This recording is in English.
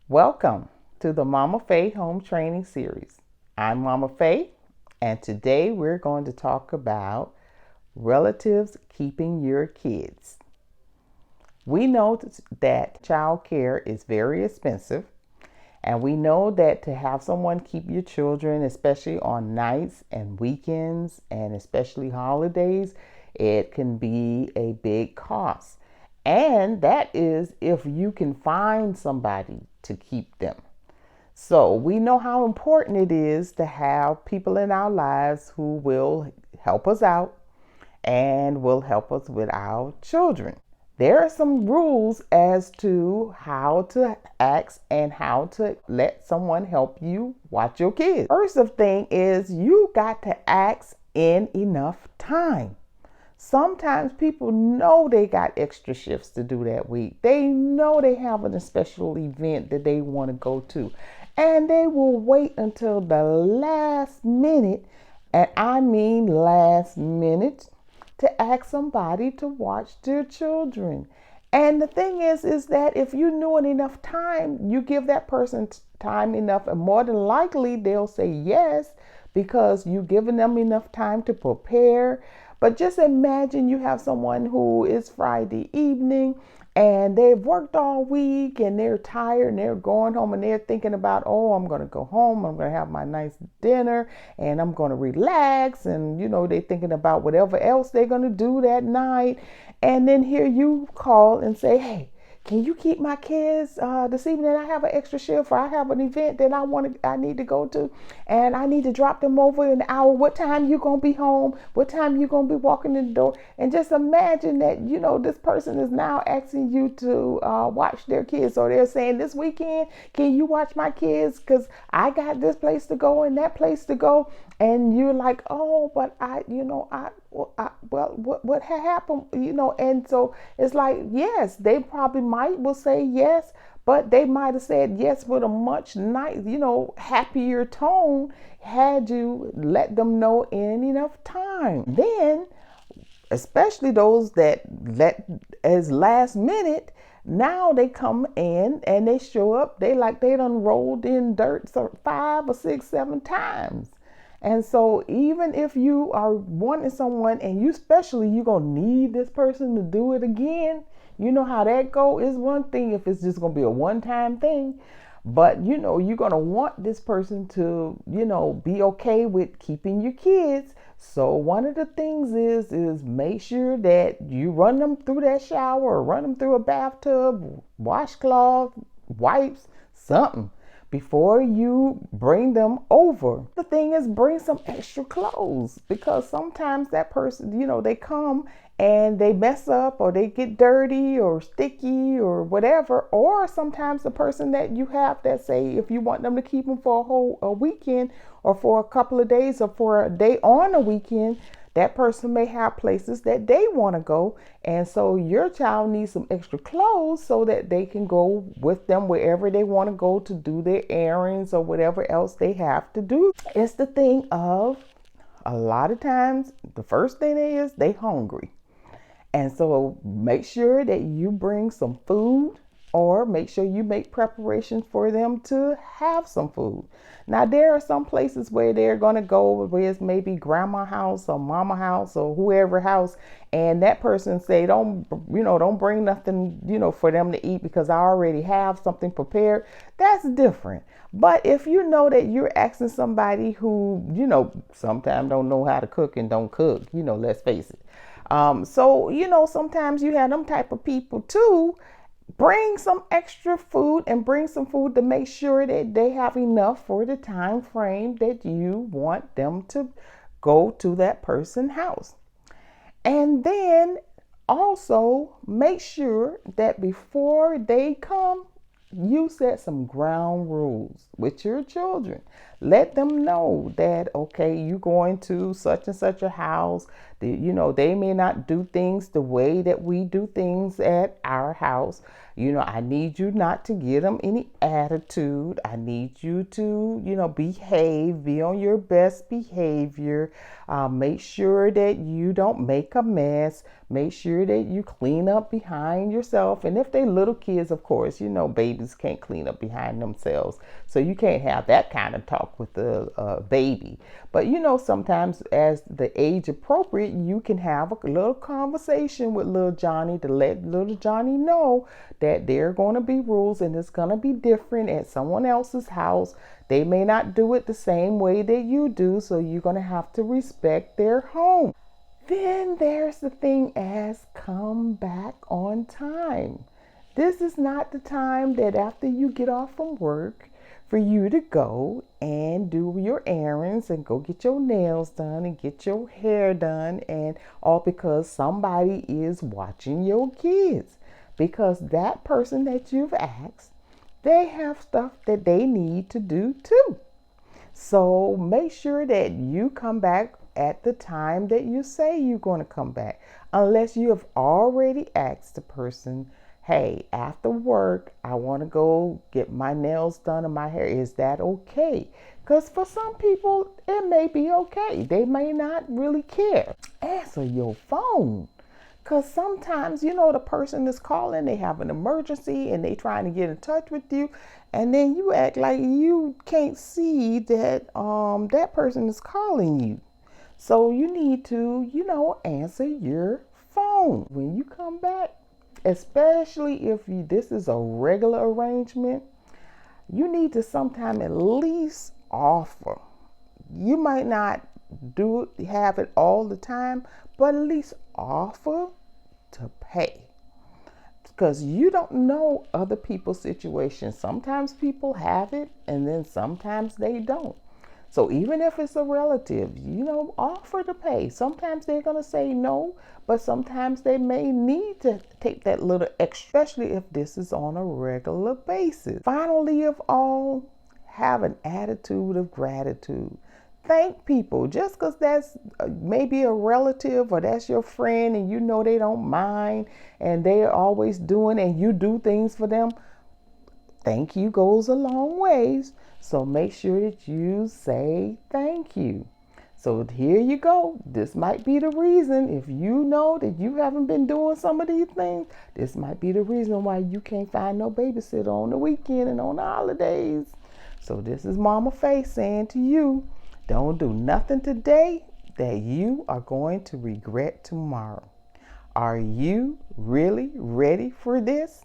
Welcome to the Mama Faye Home Training Series. I'm Mama Faye, and today we're going to talk about relatives keeping your kids. We know that child care is very expensive, and we know that to have someone keep your children, especially on nights and weekends, and especially holidays, it can be a big cost. And that is if you can find somebody to keep them. So we know how important it is to have people in our lives who will help us out and will help us with our children. There are some rules as to how to ask and how to let someone help you watch your kids. First of thing is you got to ask in enough time. Sometimes people know they got extra shifts to do that week. They know they have a special event that they want to go to. And they will wait until the last minute, and I mean last minute, to ask somebody to watch their children. And the thing is that if you knew in enough time, you give that person time enough, and more than likely they'll say yes because you've given them enough time to prepare. But just imagine you have someone who is Friday evening and they've worked all week and they're tired and they're going home and they're thinking about, oh, I'm going to go home, I'm going to have my nice dinner and I'm going to relax. And, they're thinking about whatever else they're going to do that night. And then here you call and say, hey, can you keep my kids this evening? I have an extra shift, or I have an event that I need to go to, and I need to drop them over in an hour. What time you gonna be home? What time you gonna be walking in the door? And just imagine that this person is now asking you to watch their kids. So they're saying, this weekend, can you watch my kids? Because I got this place to go and that place to go. And you're like, oh, but what happened? And so it's like, yes, they probably will say yes, but they might have said yes with a much happier tone had you let them know in enough time. Then, especially those that let as last minute, now they come in and they show up, they done rolled in dirt 5 or 6, 7 times. And so even if you are wanting someone and you're going to need this person to do it again, you know how that go. Is one thing if it's just going to be a one-time thing, but you're going to want this person to, be okay with keeping your kids. So one of the things is make sure that you run them through that shower or run them through a bathtub, washcloth, wipes, something before you bring them over. The thing is, bring some extra clothes, because sometimes that person, they come and they mess up or they get dirty or sticky or whatever. Or sometimes the person that you have that say, if you want them to keep them for a weekend or for a couple of days or for a day on a weekend, that person may have places that they want to go. And so your child needs some extra clothes so that they can go with them wherever they want to go to do their errands or whatever else they have to do. It's the thing of, a lot of times, the first thing is they hungry. And so make sure that you bring some food, or make sure you make preparations for them to have some food. Now, there are some places where they're going to go, where it's maybe grandma house or mama house or whoever house, and that person say, don't bring nothing, for them to eat because I already have something prepared. That's different. But if you know that you're asking somebody who, sometimes don't know how to cook and don't cook, let's face it. So, sometimes you have them type of people too. Bring some extra food and bring some food to make sure that they have enough for the time frame that you want them to go to that person's house. And then also make sure that before they come, you set some ground rules with your children. Let them know that, okay, you're going to such and such a house. They may not do things the way that we do things at our house. I need you not to give them any attitude. I need you to, behave, be on your best behavior. Make sure that you don't make a mess. Make sure that you clean up behind yourself. And if they little kids, of course, babies can't clean up behind themselves. So you can't have that kind of talk with the baby. But, sometimes as the age appropriate, you can have a little conversation with little Johnny to let little Johnny know that there are going to be rules and it's going to be different at someone else's house. They may not do it the same way that you do, so you're going to have to respect their home. Then there's the thing as come back on time. This is not the time that after you get off from work for you to go and do your errands and go get your nails done and get your hair done, and all because somebody is watching your kids. Because that person that you've asked, they have stuff that they need to do too. So make sure that you come back at the time that you say you're going to come back, unless you have already asked the person, hey, after work, I want to go get my nails done and my hair. Is that okay? Because for some people, it may be okay. They may not really care. Answer your phone. Because sometimes, the person is calling, they have an emergency and they trying to get in touch with you. And then you act like you can't see that that person is calling you. So you need to, answer your phone when you come back. Especially if this is a regular arrangement, you need to sometime at least offer. You might not have it all the time, but at least offer to pay. Because you don't know other people's situations. Sometimes people have it and then sometimes they don't. So even if it's a relative, offer to pay. Sometimes they're going to say no, but sometimes they may need to take that little extra, especially if this is on a regular basis. Finally of all, have an attitude of gratitude. Thank people. Just because that's maybe a relative or that's your friend and they don't mind and they're always doing and you do things for them, thank you goes a long ways. So make sure that you say thank you. So here you go. This might be the reason, if you know that you haven't been doing some of these things, this might be the reason why you can't find no babysitter on the weekend and on the holidays. So this is Mama Faye saying to you, don't do nothing today that you are going to regret tomorrow. Are you really ready for this?